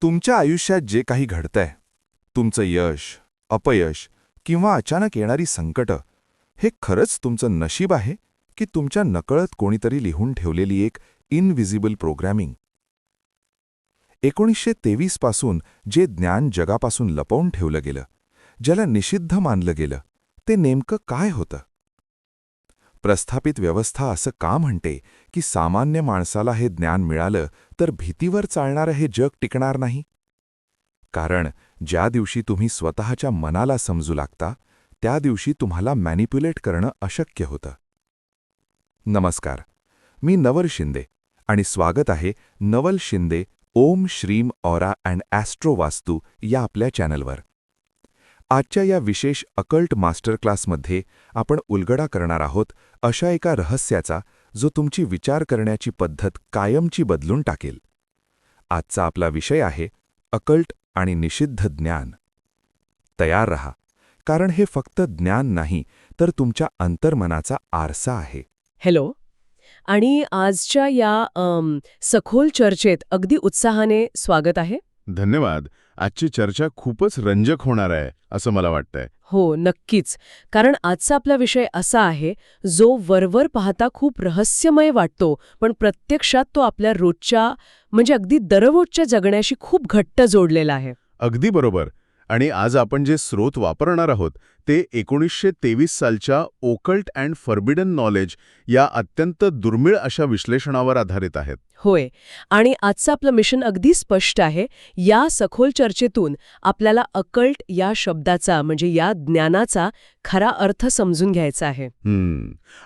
तुमच्या आयुष्यात जे काही घडतंय, तुमचं यश, अपयश किंवा अचानक येणारी संकटं, हे खरंच तुमचं नशीब आहे की तुमच्या नकळत कोणीतरी लिहून ठेवलेली एक इनव्हिजिबल प्रोग्रॅमिंग? 1923 पासून जे ज्ञान जगापासून लपवून ठेवलं गेलं, ज्याला निषिद्ध मानलं गेलं, ते नेमकं काय होतं? प्रस्थापित व्यवस्था असं का म्हणते की सामान्य माणसाला हे ज्ञान मिळालं तर भीतीवर चालणारं हे जग टिकणार नाही? कारण ज्या दिवशी तुम्ही स्वतःच्या मनाला समजू लागता, त्या दिवशी तुम्हाला मॅनिप्युलेट करणं अशक्य होतं. नमस्कार, मी नवल शिंदे आणि स्वागत आहे नवल शिंदे ओम श्रीम ऑरा अँड ॲस्ट्रो वास्तू या आपल्या चॅनलवर. आजच्या या विशेष अकल्ट मास्टर क्लासमध्ये आपण उलगडा करणार आहोत अशा एका रहस्याचा, जो तुमची विचार करण्याची पद्धत कायमची बदलून टाकेल. आजचा आपला विषय आहे अकल्ट आणि निषिद्ध ज्ञान. तयार रहा, कारण हे फक्त ज्ञान नाही तर तुमच्या अंतर्मनाचा आरसा आहे. हॅलो. आणि आजच्या या सखोल चर्चेत अगदी उत्साहाने स्वागत आहे. धन्यवाद. आजची चर्चा खूपच रंजक होणार आहे असं मला वाटतंय. हो, नक्कीच. कारण आजचा आपला विषय असा आहे, जो वरवर पाहता खूप रहस्यमय वाटतो, पण प्रत्यक्षात तो आपल्या रोजच्या म्हणजे अगदी दररोजच्या जगण्याशी खूप घट्ट जोडलेला आहे. अगदी बरोबर. आणि आज आपण जे स्रोत वापरणार आहोत ते 1923 सालच्या ओकल्ट अँड फॉरबिडन नॉलेज या अत्यंत दुर्मिळ अशा विश्लेषणावर आधारित आहेत. होय. आणि आजचं आपलं मिशन अगदी स्पष्ट आहे. या सखोल चर्चेतून आपल्याला अकल्ट या शब्दाचा म्हणजे या ज्ञानाचा खरा अर्थ समजून घ्यायचा आहे.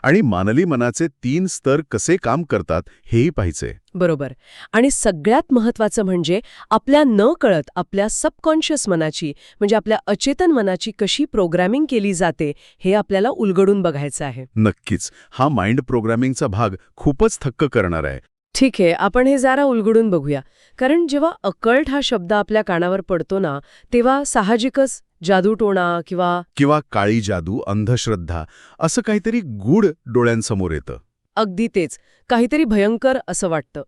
आणि मानवी मनाचे 3 स्तर कसे काम करतात हेही पाहिजे. बरोबर. आणि सगळ्यात महत्त्वाचं म्हणजे आपल्या नकळत आपल्या सबकॉन्शियस मनाची म्हणजे आपल्या अचेतन मनाची कशी प्रोग्रॅमिंग केली जाते हे आपल्याला उलगडून बघायचं आहे. नक्कीच. हा माइंड प्रोग्रॅमिंगचा भाग खूपच थक्क करणार आहे. ठीक आहे, आपण हे जरा उलगडून बघूया. कारण जेव्हा अकल्ट हा शब्द आपल्या कानावर पडतो ना, तेव्हा साहजिकच जादूटोणा किंवा काळी जादू, अंधश्रद्धा असं काहीतरी गूढ डोळ्यांसमोर येतं. अगदी तेच, काहीतरी भयंकर असं वाटतं.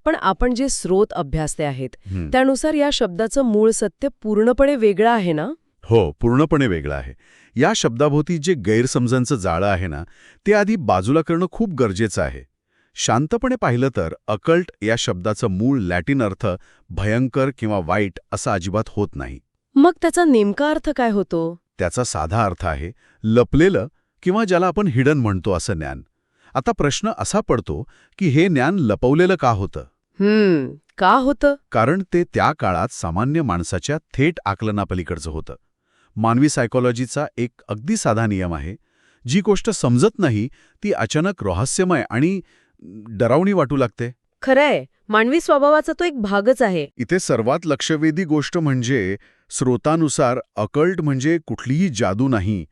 पण आपण जे स्रोत अभ्यासले आहेत त्यानुसार या शब्दाचं मूळ सत्य पूर्णपणे वेगळं आहे ना? हो, पूर्णपणे वेगळं आहे. या शब्दाभोवती जे गैरसमजांचं जाळं आहे ना, ते आधी बाजूला करणं खूप गरजेचं आहे. शांतपणे पाहिलं तर अकल्ट या शब्दाचं मूळ लॅटिन अर्थ भयंकर किंवा वाईट असा अजिबात होत नाही. मग त्याचा नेमका अर्थ काय होतो? त्याचा साधा अर्थ आहे लपलेलं किंवा ज्याला आपण हिडन म्हणतो असं ज्ञान. आता प्रश्न असा पडतो की हे ज्ञान लपवलेलं का होतं? का होतं? कारण ते त्या काळात सामान्य माणसाच्या थेट आकलनापलीकडचं होतं. मानवी सायकोलॉजीचा एक अगदी साधा नियम आहे, जी गोष्ट समजत नाही ती अचानक रहस्यमय आणि डरावणी वाटू लागते. खरंय, मानवी स्वभावाचा तो एक भागच आहे. इथे सर्वात लक्षवेधी गोष्ट म्हणजे स्रोतानुसार अकल्ट म्हणजे कुठलीही जादू नाही,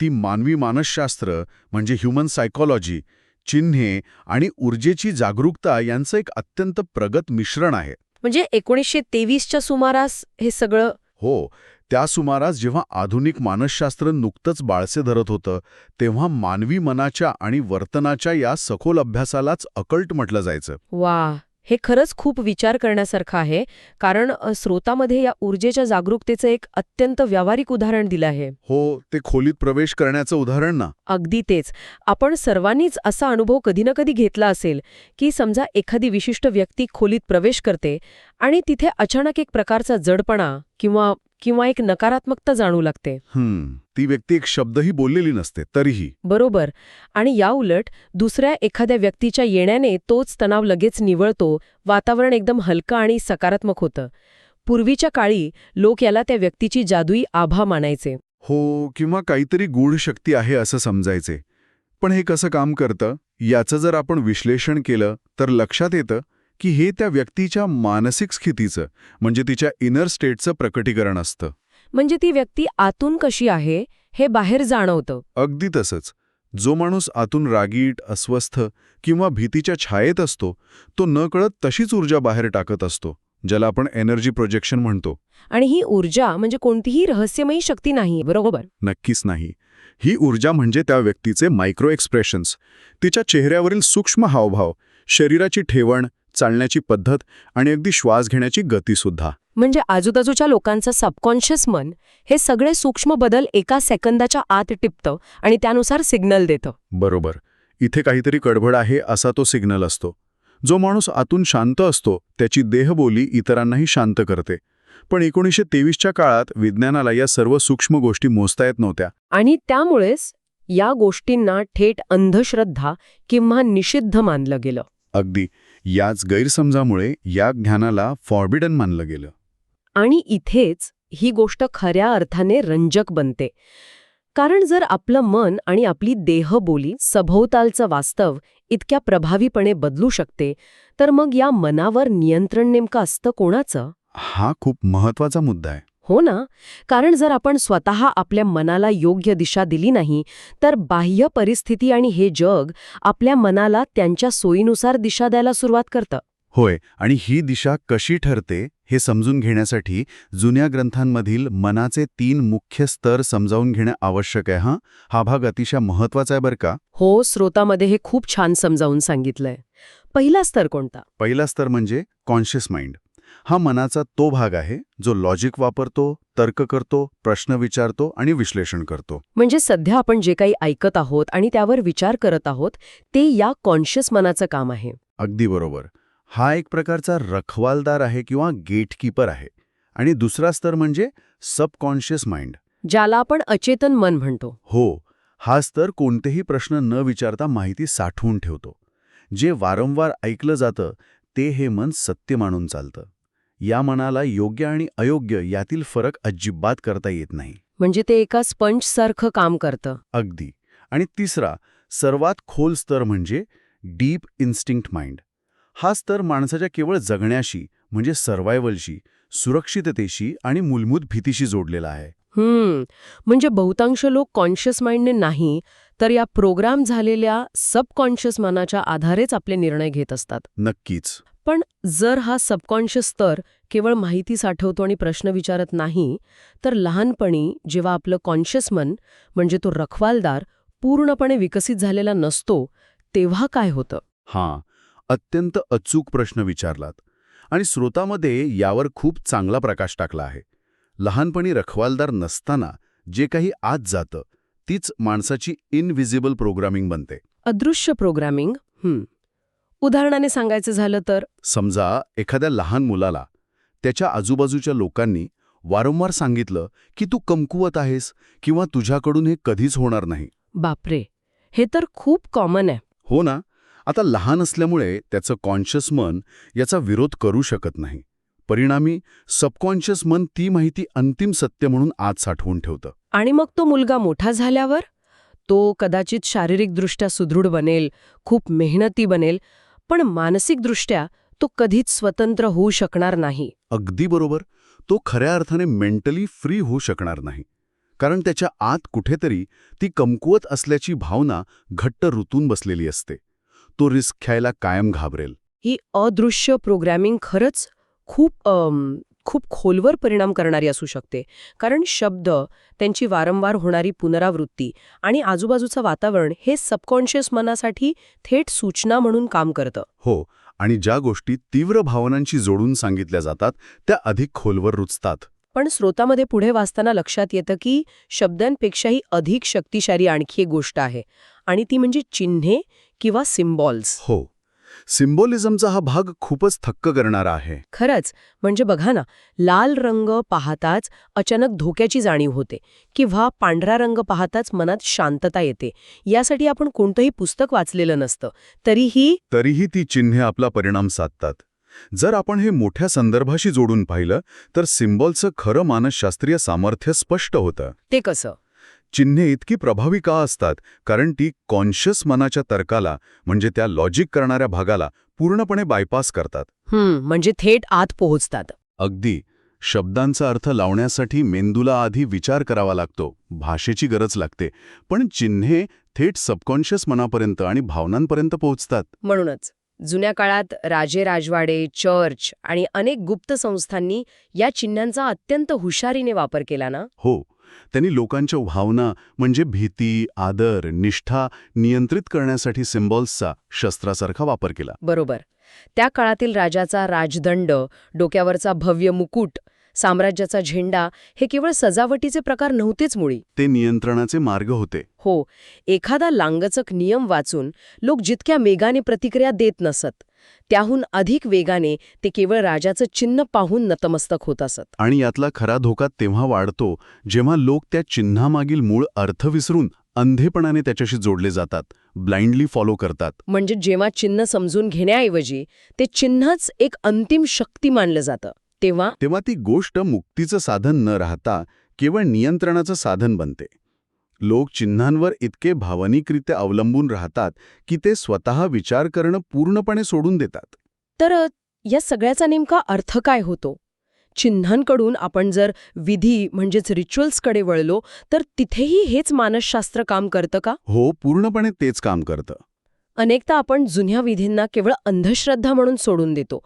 ती मानवी मानसशास्त्र म्हणजे ह्युमन सायकोलॉजी, चिन्हे आणि ऊर्जेची जागरूकता यांचं एक अत्यंत प्रगत मिश्रण आहे. म्हणजे 1923च्या सुमारास हे सगळं? हो, त्या सुमारास जेव्हा आधुनिक मानसशास्त्र नुकतंच बाळसे धरत होतं, तेव्हा मानवी मनाच्या आणि वर्तनाच्या या सखोल अभ्यासालाच अकल्ट म्हटलं जायचं. वा, हे खरंच खूप विचार करण्यासारखं आहे. कारण स्रोतामध्ये या ऊर्जेच्या जागरूकतेचं एक अत्यंत व्यावहारिक उदाहरण दिलं आहे. हो, ते खोलीत प्रवेश करण्याचं उदाहरण ना. अगदी तेच. आपण सर्वांनीच असा अनुभव कधी ना कधी घेतला असेल की समजा एखादी विशिष्ट व्यक्ती खोलीत प्रवेश करते आणि तिथे अचानक एक प्रकारचा जडपणा किंवा एक नकारात्मकता जाणू लागते. ती व्यक्ती एक शब्दही बोललेली नसते तरीही. बरोबर. आणि याउलट दुसऱ्या एखाद्या व्यक्तीच्या येण्याने तोच तणाव लगेच निवळतो, वातावरण एकदम हलकं आणि सकारात्मक होतं. पूर्वीच्या काळी लोक याला त्या व्यक्तीची जादुई आभा मानायचे. हो, किंवा काहीतरी गूढ शक्ती आहे असं समजायचे. पण हे कसं काम करतं याचं जर आपण विश्लेषण केलं तर लक्षात येतं की हे त्या व्यक्तीच्या मानसिक स्थितीचं म्हणजे तिच्या इनर स्टेटचं प्रकटीकरण असतं. म्हणजे ती व्यक्ती आतून कशी आहे हे बाहेर जाणवतं. अगदी तसंच. जो माणूस आतून रागीट, अस्वस्थ किंवा भीतीच्या छायेत असतो, तो नकळत तशीच ऊर्जा बाहेर टाकत असतो, ज्याला आपण एनर्जी प्रोजेक्शन म्हणतो. आणि ही ऊर्जा म्हणजे कोणतीही रहस्यमयी शक्ती नाही, बरोबर? नक्कीच नाही. ही ऊर्जा म्हणजे त्या व्यक्तीचे मायक्रो एक्सप्रेशन्स, तिच्या चेहऱ्यावरील सूक्ष्म हावभाव, शरीराची ठेवण, चालण्याची पद्धत आणि अगदी श्वास घेण्याची गतीसुद्धा. म्हणजे आजूबाजूच्या लोकांचं सबकॉन्शियस मन हे सगळे सूक्ष्म बदल एका सेकंदाच्या आत टिपतं आणि त्यानुसार सिग्नल देतं. बरोबर. इथे काहीतरी गडबड आहे असा तो सिग्नल असतो. जो माणूस आतून शांत असतो त्याची देहबोली इतरांनाही शांत करते. पण 1923च्या काळात विज्ञानाला या सर्व सूक्ष्म गोष्टी मोजता येत नव्हत्या. आणि त्यामुळेच या गोष्टींना थेट अंधश्रद्धा किंवा निषिद्ध मानलं गेलं. अगदी याच गैरसमजामुळे या ज्ञानाला फॉर्बिडन मानलं गेलं. आणि इथेच ही गोष्ट खऱ्या अर्थाने रंजक बनते. कारण जर आपलं मन आणि आपली देहबोली सभोवतालचं वास्तव इतक्या प्रभावीपणे बदलू शकते, तर मग या मनावर नियंत्रण नेमकं असतं कोणाचं? हा खूप महत्वाचा मुद्दा आहे. हो ना, कारण जर आपण स्वतः आपल्या मनाला योग्य दिशा दिली नाही, तर बाह्य परिस्थिती आणि हे जग आपल्या मनाला त्यांच्या सोयीनुसार दिशा द्यायला सुरुवात करतं. होय, आणि ही दिशा कशी ठरते हे समजून घेण्यासाठी जुन्या ग्रंथांमधील मनाचे 3 मुख्य स्तर समजावून घेणे आवश्यक आहे. हा भाग अतिशय महत्वाचा आहे बरं का. हो, स्रोतामध्ये हे खूप छान समजावून सांगितलंय. पहिला स्तर कोणता? पहिला स्तर म्हणजे कॉन्शियस माइंड. हा मनाचा तो भाग आहे जो लॉजिक वापरतो, तर्क करतो, प्रश्न विचारतो आणि विश्लेषण करतो. म्हणजे सध्या आपण जे काही ऐकत आहोत आणि त्यावर विचार करत आहोत, ते या कॉन्शियस मनाचं काम आहे. अगदी बरोबर. हा एक प्रकारचा रखवालदार आहे किंवा गेटकीपर आहे. आणि दुसरा स्तर म्हणजे सबकॉन्शियस माइंड. ज्याला आपण अचेतन मन म्हणतो. हो, हा स्तर कोणतेही प्रश्न न विचारता माहिती साठवून ठेवतो. जे वारंवार ऐकलं जातं ते हे मन सत्य मानून चालतं. या मनाला योग्य आणि अयोग्य यातील फरक अजिबात करता येत नाही. म्हणजे ते एका स्पंजसारखं काम करतं. अगदी. आणि तिसरा, सर्वात खोल स्तर म्हणजे डीप इन्स्टिंक्ट माइंड. हा स्तर माणसाच्या केवळ जगण्याशी म्हणजे सर्व्हायव्हलशी, सुरक्षिततेशी आणि मूलभूत भीतीशी जोडलेला आहे. म्हणजे बहुतांश लोक कॉन्शियस माइंडने नाही, तर या प्रोग्राम झालेल्या सबकॉन्शियस मनाच्या आधारेच आपले निर्णय घेत असतात. नक्कीच. पण जर हा सबकॉन्शियस स्तर केवळ माहिती साठवतो आणि प्रश्न विचारत नाही, तर लहानपणी जेव्हा आपलं कॉन्शियस मन म्हणजे तो रखवालदार पूर्णपणे विकसित झालेला नसतो, तेव्हा काय होतं? हां, अत्यंत अचूक प्रश्न विचारलात. आणि स्रोतामध्ये यावर खूप चांगला प्रकाश टाकला आहे. लहानपणी रखवालदार नसताना जे काही आत जातं तीच माणसाची इनव्हिजिबल प्रोग्रामिंग बनते. अदृश्य प्रोग्रामिंग. उदाहरणाने सांगायचं झालं तर समजा एखाद्या लहान मुलाला त्याच्या आजूबाजूच्या लोकांनी वारंवार सांगितलं की तू कमकुवत आहेस किंवा तुझ्याकडून हे कधीच होणार नाही. बापरे, हे तर खूप कॉमन आहे. हो ना. आता लहान असल्यामुळे त्याचं कॉन्शियस मन याचा विरोध करू शकत नाही. परिणामी सबकॉन्शियस मन ती माहिती अंतिम सत्य म्हणून आत साठवून ठेवतं. आणि मग तो मुलगा मोठा झाल्यावर तो कदाचित शारीरिकदृष्ट्या सुदृढ बनेल, खूप मेहनती बनेल, पण मानसिकदृष्ट्या तो कधीच स्वतंत्र होऊ शकणार नाही. अगदी बरोबर. तो खऱ्या अर्थाने मेंटली फ्री होऊ शकणार नाही. कारण त्याच्या आत कुठेतरी ती कमकुवत असल्याची भावना घट्ट रुतून बसलेली असते. तो रिस्क घ्यायला कायम घाबरेल. ही अदृश्य प्रोग्रॅमिंग खरंच खूप खोलवर परिणाम करणारी असू शकते. कारण शब्द, त्यांची वारंवार होणारी पुनरावृत्ती आणि आजूबाजूचं वातावरण हे सबकॉन्शियस मनासाठी थेट सूचना म्हणून काम करतं. हो, आणि ज्या गोष्टी तीव्र भावनांशी जोडून सांगितल्या जातात त्या अधिक खोलवर रुजतात. पण स्रोतामध्ये पुढे वाचताना लक्षात येतं की शब्दांपेक्षाही अधिक शक्तिशाली आणखी एक गोष्ट आहे, आणि ती म्हणजे चिन्हे किंवा सिम्बॉल्स. हो, सिम्बॉलिझमचा हा भाग खूपच थक्क करणारा आहे. खरंच, म्हणजे बघा ना, लाल रंग पाहताच अचानक धोक्याची जाणीव होते किंवा पांढरा रंग पाहताच मनात शांतता येते. यासाठी आपण कोणतंही पुस्तक वाचलेलं नसतं, तरीही ती चिन्हे आपला परिणाम साधतात. जर आपण हे मोठ्या संदर्भाशी जोडून पाहिलं तर सिम्बॉलचं खरं मानसशास्त्रीय सामर्थ्य स्पष्ट होतं. ते कसं? चिन्हे इतकी प्रभावी का असतात? कारण ती कॉन्शियस मनाच्या तर्काला म्हणजे त्या लॉजिक करणाऱ्या भागाला पूर्णपणे बायपास करतात. म्हणजे थेट आत पोहोचतात. अगदी. शब्दांचा अर्थ लावण्यासाठी मेंदूला आधी विचार करावा लागतो, भाषेची गरज लागते. पण चिन्हे थेट सबकॉन्शियस मनापर्यंत आणि भावनांपर्यंत पोहोचतात. म्हणूनच जुन्या काळात राजे राजवाडे, चर्च आणि अनेक गुप्त संस्थांनी या चिन्हांचा अत्यंत हुशारीने वापर केला ना. हो, त्यांनी लोकांच्या भावना म्हणजे भीती, आदर, निष्ठा नियंत्रित करण्यासाठी सिम्बॉल्सचा शस्त्रासारखा वापर केला. बरोबर. त्या काळातील राजाचा राजदंड, डोक्यावरचा भव्य मुकुट, साम्राज्याचा झेंडा हे केवळ सजावटीचे प्रकार नव्हतेच मुळी. ते नियंत्रणाचे मार्ग होते. हो, एखादा लांगचक नियम वाचून लोक जितक्या वेगाने प्रतिक्रिया देत नसत, त्याहून अधिक वेगाने ते केवळ राजाचं चिन्ह पाहून नतमस्तक होत असत. आणि यातला खरा धोका तेव्हा वाढतो जेव्हा लोक त्या चिन्हामागील मूळ अर्थ विसरून अंधेपणाने त्याच्याशी जोडले जातात, ब्लाइंडली फॉलो करतात. म्हणजे जेव्हा चिन्ह समजून घेण्याऐवजी ते चिन्हच एक अंतिम शक्ती मानलं जातं, तेव्हा ती गोष्ट मुक्तीचं साधन न राहता केवळ नियंत्रणाचं साधन बनते. लोक चिन्हांवर इतके भावनिकरित्या अवलंबून राहतात की ते स्वतः विचार करणं पूर्णपणे सोडून देतात. तर या सगळ्याचा नेमका अर्थ काय होतो? चिन्हांकडून आपण जर विधी म्हणजेच रिच्युअल्सकडे वळलो तर तिथेही हेच मानसशास्त्र काम करतं का? हो, पूर्णपणे तेच काम करतं. अनेकदा आपण जुन्या विधींना केवळ अंधश्रद्धा म्हणून सोडून देतो.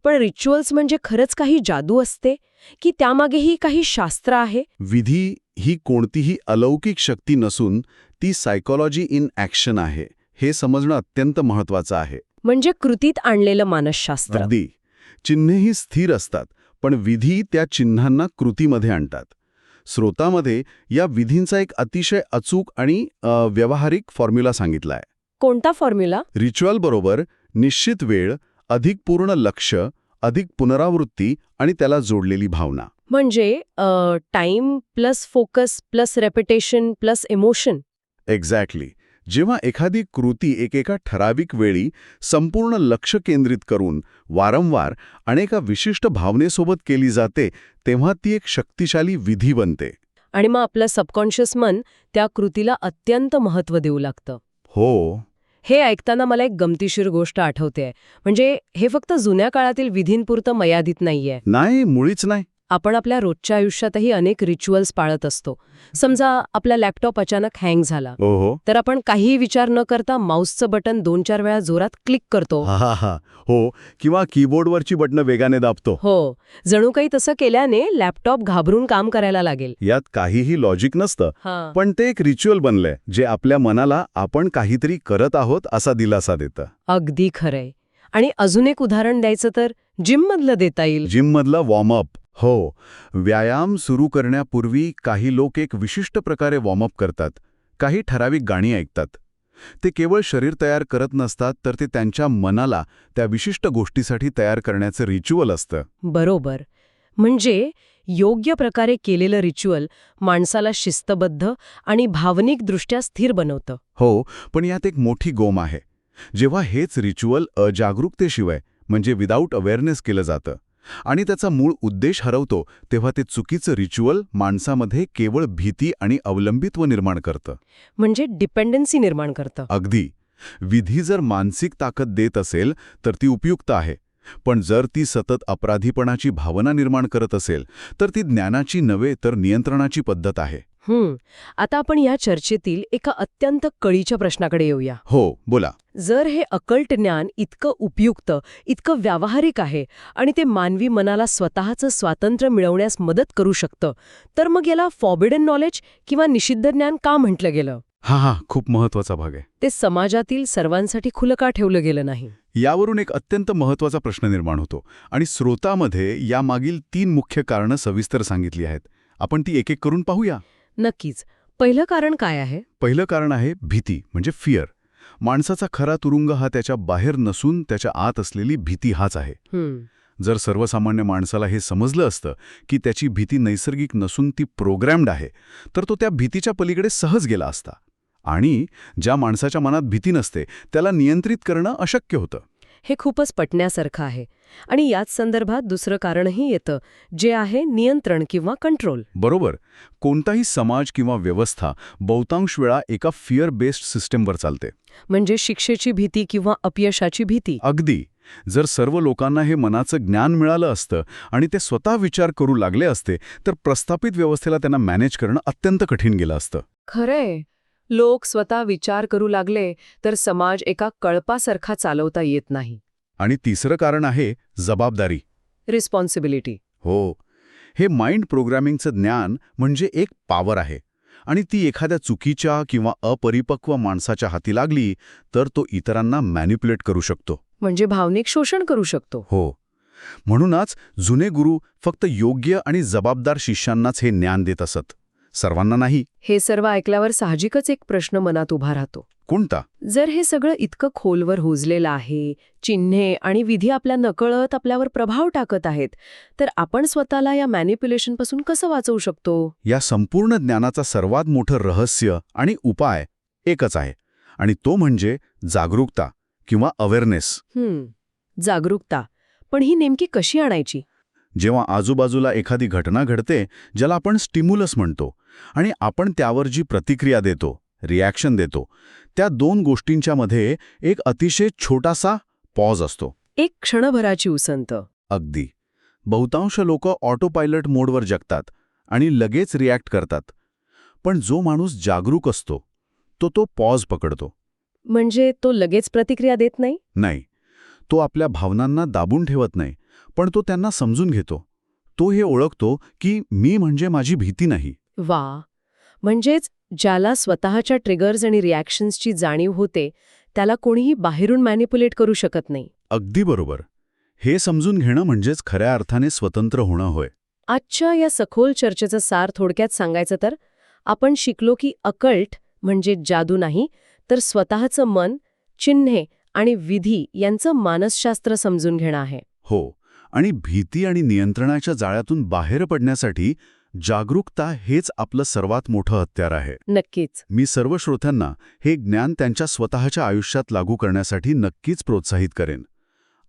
पण रिच्युअल्स म्हणजे खरंच काही जादू असते की त्यामागेही काही शास्त्र आहे? विधी ही कोणतीही अलौकिक शक्ती नसून ती सायकोलॉजी इन ॲक्शन आहे, हे समजणं अत्यंत महत्त्वाचं आहे. म्हणजे कृतीत आणलेलं मानसशास्त्र. अगदी. चिन्हेही स्थिर असतात, पण विधी त्या चिन्हांना कृतीमध्ये आणतात. स्रोतामध्ये या विधींचा एक अतिशय अचूक आणि व्यावहारिक फॉर्म्युला सांगितला आहे. कोणता फॉर्म्युला? रिच्युअल बरोबर निश्चित वेळ, अधिक पूर्ण लक्ष, अधिक पुनरावृत्ती आणि त्याला जोडलेली भावना. म्हणजे time plus focus plus repetition plus emotion. Exactly. जेव्हा एखादी कृती एकेका ठराविक वेळी संपूर्ण लक्ष केंद्रित करून वारंवार आणि एका विशिष्ट भावनेसोबत केली जाते तेव्हा ती एक शक्तिशाली विधी बनते. आणि मग आपलं सबकॉन्शियस मन त्या कृतीला अत्यंत महत्त्व देऊ लागतं. हो. हे ऐकताना मला एक गमतीशीर गोष्ट आठवतेय. म्हणजे हे फक्त जुन्या काळातील विधींपुरतं मर्यादित नाहीये. नाही, मुळीच नाही. आपण आपल्या रोजच्या आयुष्यातही अनेक रिच्युअल्स पाळत असतो. समजा आपला लॅपटॉप अचानक हँग झाला, हो. तर आपण काहीही विचार न करता माऊसचं बटन 2-4 वेळा जोरात क्लिक करतो. हा. हो, किंवा कीबोर्डवरची बटणं वेगाने दाबतो. हो, जणू काही तसं केल्याने लॅपटॉप घाबरून काम करायला लागेल. यात काहीही लॉजिक नसतं, पण ते एक रिच्युअल बनलंय जे आपल्या मनाला आपण काहीतरी करत आहोत असा दिलासा देतं. अगदी खरंय. आणि अजून एक उदाहरण द्यायचं तर जिममधलं देता येईल. जिममधलं वॉर्मअप. हो, व्यायाम सुरू करण्यापूर्वी काही लोक एक विशिष्ट प्रकारे वॉर्मअप करतात, काही ठराविक गाणी ऐकतात. ते केवळ शरीर तयार करत नसतात, तर ते त्यांच्या मनाला त्या विशिष्ट गोष्टीसाठी तयार करण्याचं रिच्युअल असतं. बरोबर. म्हणजे योग्य प्रकारे केलेलं रिच्युअल माणसाला शिस्तबद्ध आणि भावनिकदृष्ट्या स्थिर बनवतं. हो, पण यात एक मोठी गोम आहे. जेव्हा हेच रिच्युअल अजागरूकतेशिवाय म्हणजे विदाऊट अवेअरनेस केलं जातं आणि त्याचा मूळ उद्देश हरवतो, तेव्हा ते चुकीचं रिच्युअल माणसामध्ये केवळ भीती आणि अवलंबित्व निर्माण करतं. म्हणजे डिपेंडन्सी निर्माण करतं. अगदी. विधी जर मानसिक ताकद देत असेल तर ती उपयुक्त आहे, पण जर ती सतत अपराधीपणाची भावना निर्माण करत असेल तर ती ज्ञानाची नव्हे तर नियंत्रणाची पद्धत आहे. आता आपण या चर्चेतील एका अत्यंत कळीच्या प्रश्नाकडे येऊया. हो, बोला. जर हे अकल्ट ज्ञान इतकं उपयुक्त, इतकं व्यावहारिक आहे आणि ते मानवी मनाला स्वतःचं स्वातंत्र्य मिळवण्यास मदत करू शकतं, तर मग याला फॉरबिडन नॉलेज किंवा निषिद्ध ज्ञान का म्हटलं गेलं? हा, खूप महत्वाचा भाग आहे. ते समाजातील सर्वांसाठी खुलं का ठेवलं गेलं नाही? यावरून एक अत्यंत महत्वाचा प्रश्न निर्माण होतो आणि स्रोतामध्ये यामागील 3 मुख्य कारणं सविस्तर सांगितली आहेत. आपण ती एक एक करून पाहूया. नक्कीच. पहिलं कारण काय आहे? पहिलं कारण आहे भीती म्हणजे फिअर. माणसाचा खरा तुरुंग हा त्याच्या बाहेर नसून त्याच्या आत असलेली भीती हाच आहे. जर सर्वसामान्य माणसाला हे समजलं असतं की त्याची भीती नैसर्गिक नसून ती प्रोग्रॅम्ड आहे, तर तो त्या भीतीच्या पलीकडे सहज गेला असता. आणि ज्या माणसाच्या मनात भीती नसते त्याला नियंत्रित करणं अशक्य होतं. हे खूपच पटण्यासारखं आहे. आणि याच संदर्भात दुसरं कारणही येतं, जे आहे नियंत्रण किंवा कंट्रोल. बरोबर. कोणताही समाज किंवा व्यवस्था बहुतांश वेळा एका फिअर बेस्ड सिस्टमवर चालते. म्हणजे शिक्षेची भीती किंवा अपयशाची भीती. अगदी. जर सर्व लोकांना हे मनाचं ज्ञान मिळालं असतं आणि ते स्वतः विचार करू लागले असते तर प्रस्थापित व्यवस्थेला त्यांना मॅनेज करणं अत्यंत कठीण गेलं असतं. खरंय. लोक स्वतः विचार करू लागले तर समाज एका कळपासारखा चालवता येत नाही. आणि तिसरं कारण आहे जबाबदारी. रिस्पॉन्सिबिलिटी. हो. हे माइंड प्रोग्रामिंगचं ज्ञान म्हणजे एक पॉवर आहे आणि ती एखाद्या चुकीच्या किंवा अपरिपक्व माणसाच्या हाती लागली तर तो इतरांना मॅनिप्युलेट करू शकतो. म्हणजे भावनिक शोषण करू शकतो. हो. म्हणूनच जुने गुरु फक्त योग्य आणि जबाबदार शिष्यांनाच हे ज्ञान देत असत, सर्वांना नाही. हे सर्व ऐकल्यावर साहजिकच एक प्रश्न मनात उभा राहतो. कोणता? जर हे सगळं इतकं खोलवर रुजलेलं आहे, चिन्हे आणि विधी आपल्या नकळत आपल्यावर प्रभाव टाकत आहेत, तर आपण स्वतःला या मॅनिप्युलेशनपासून कसं वाचवू शकतो? या संपूर्ण ज्ञानाचा सर्वात मोठं रहस्य आणि उपाय एकच आहे आणि तो म्हणजे जागरूकता किंवा अवेअरनेस. जागरूकता. पण ही नेमकी कशी आणायची? जेव्हा आजूबाजूला एखादी घटना घडते ज्याला आपण स्टिम्युलस म्हणतो आणि आपण त्यावर जी प्रतिक्रिया देतो, रिॲक्शन देतो, त्या दोन गोष्टींच्या मध्ये एक अतिशय छोटासा पॉज असतो. एक क्षणभराची उसंत. अगदी. बहुतांश लोक ऑटो पायलट मोडवर जगतात आणि लगेच रिॲक्ट करतात. पण जो माणूस जागरूक असतो तो पॉज पकडतो. म्हणजे तो लगेच प्रतिक्रिया देत नाही? नाही. तो आपल्या भावनांना दाबून ठेवत नाही, पण तो त्यांना समजून घेतो. तो हे ओळखतो की मी म्हणजे माझी भीती नाही. वा. म्हणजेच ज्याला स्वतःच्या ट्रिगर्स आणि रिॲक्शन्सची जाणीव होते त्याला कोणीही बाहेरून मॅनिप्युलेट करू शकत नाही. अगदी बरोबर. हे समजून घेणं म्हणजेच खऱ्या अर्थाने स्वतंत्र होणं होय. आजच्या या सखोल चर्चेचं सार थोडक्यात सांगायचं तर आपण शिकलो की अकल्ट म्हणजे जादू नाही, तर स्वतःचं मन, चिन्हे आणि विधी यांचं मानसशास्त्र समजून घेणं आहे. हो. आणि भीती आणि नियंत्रणाच्या जाळ्यातून बाहेर पडण्यासाठी जागरूकता हेच आपलं सर्वात मोठं हत्यार आहे. नक्कीच. मी सर्व श्रोत्यांना हे ज्ञान त्यांच्या स्वतःच्या आयुष्यात लागू करण्यासाठी नक्कीच प्रोत्साहित करेन.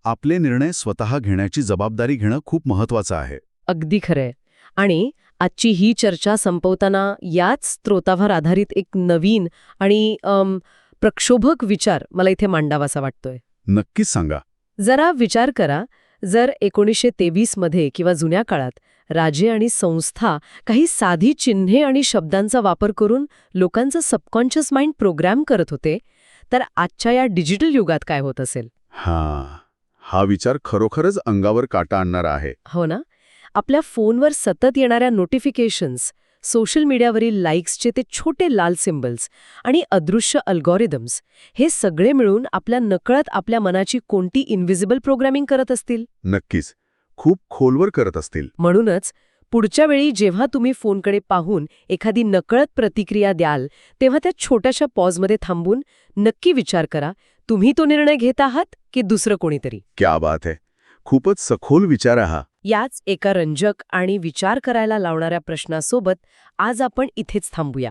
आपले निर्णय स्वतः घेण्याची जबाबदारी घेणं खूप महत्वाचं आहे. अगदी खरंय. आणि आजची ही चर्चा संपवताना याच स्रोतावर आधारित एक नवीन आणि प्रक्षोभक विचार मला इथे मांडावासा वाटतोय. नक्कीच सांगा. जरा विचार करा, जर 1923 मध्ये किंवा जुन्या काळात राजे आणि संस्था काही साधी चिन्हे आणि शब्दांचा वापर करून लोकांचं सबकॉन्शियस माइंड प्रोग्राम करत होते, तर आजच्या या डिजिटल युगात काय होत असेल? हा विचार खरोखरच अंगावर काटा आणणारा आहे. हो ना. आपल्या फोनवर सतत येणाऱ्या नोटिफिकेशन्स, सोशल मीडियावरील लाईक्सचे ते छोटे लाल सिम्बल्स आणि अदृश्य अल्गोरिदम्स, हे सगळे मिळून आपल्या नकळत आपल्या मनाची कोणती इन्व्हिजिबल प्रोग्रामिंग करत असतील? नक्कीच. खूप खोलवर करत असतील. म्हणूनच पुढच्या वेळी जेव्हा तुम्ही फोनकडे पाहून एखादी नकळत प्रतिक्रिया द्याल, तेव्हा त्या छोट्याशा पॉजमध्ये थांबून नक्की विचार करा, तुम्ही तो निर्णय घेत आहात की दुसरं कोणीतरी? क्या बात आहे. खूपच सखोल विचार आहे हा. याच एका रंजक आणि विचार करायला लावणाऱ्या प्रश्नासोबत आज आपण इथेच थांबूया.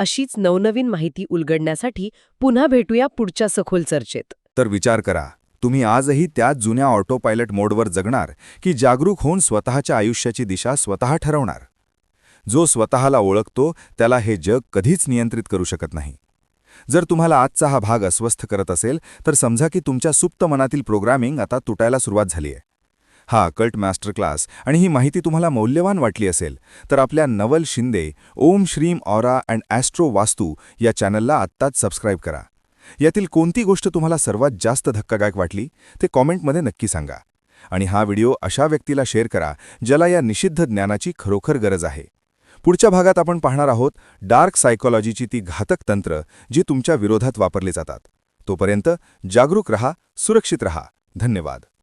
अशीच नवनवीन माहिती उलगडण्यासाठी पुन्हा भेटूया पुढच्या सखोल चर्चेत. तर विचार करा, तुम्ही आजही त्याच जुन्या ऑटो पायलट मोडवर जगणार की जागरूक होऊन स्वतःच्या आयुष्याची दिशा स्वतः ठरवणार? जो स्वतःला ओळखतो त्याला हे जग कधीच नियंत्रित करू शकत नाही. जर तुम्हाला आजचा हा भाग अस्वस्थ करत असेल तर समजा की तुमच्या सुप्त मनातील प्रोग्रामिंग आता तुटायला सुरुवात झाली आहे. हा अकल्ट मास्टर क्लास आणि ही माहिती तुम्हाला मौल्यवान वाटली असेल तर आपल्या नवल शिंदे ओम श्रीम ऑरा अँड ॲस्ट्रो वास्तू या चॅनलला आत्ताच सबस्क्राईब करा. यातील कोणती गोष्ट तुम्हाला सर्वात जास्त धक्कादायक वाटली ते कॉमेंटमध्ये नक्की सांगा. आणि हा व्हिडिओ अशा व्यक्तीला शेअर करा ज्याला या निषिद्ध ज्ञानाची खरोखर गरज आहे. पुढच्या भागात आपण पाहणार आहोत डार्क सायकोलॉजीची ती घातक तंत्र जी तुमच्या विरोधात वापरली जातात. तोपर्यंत जागरूक रहा, सुरक्षित रहा. धन्यवाद.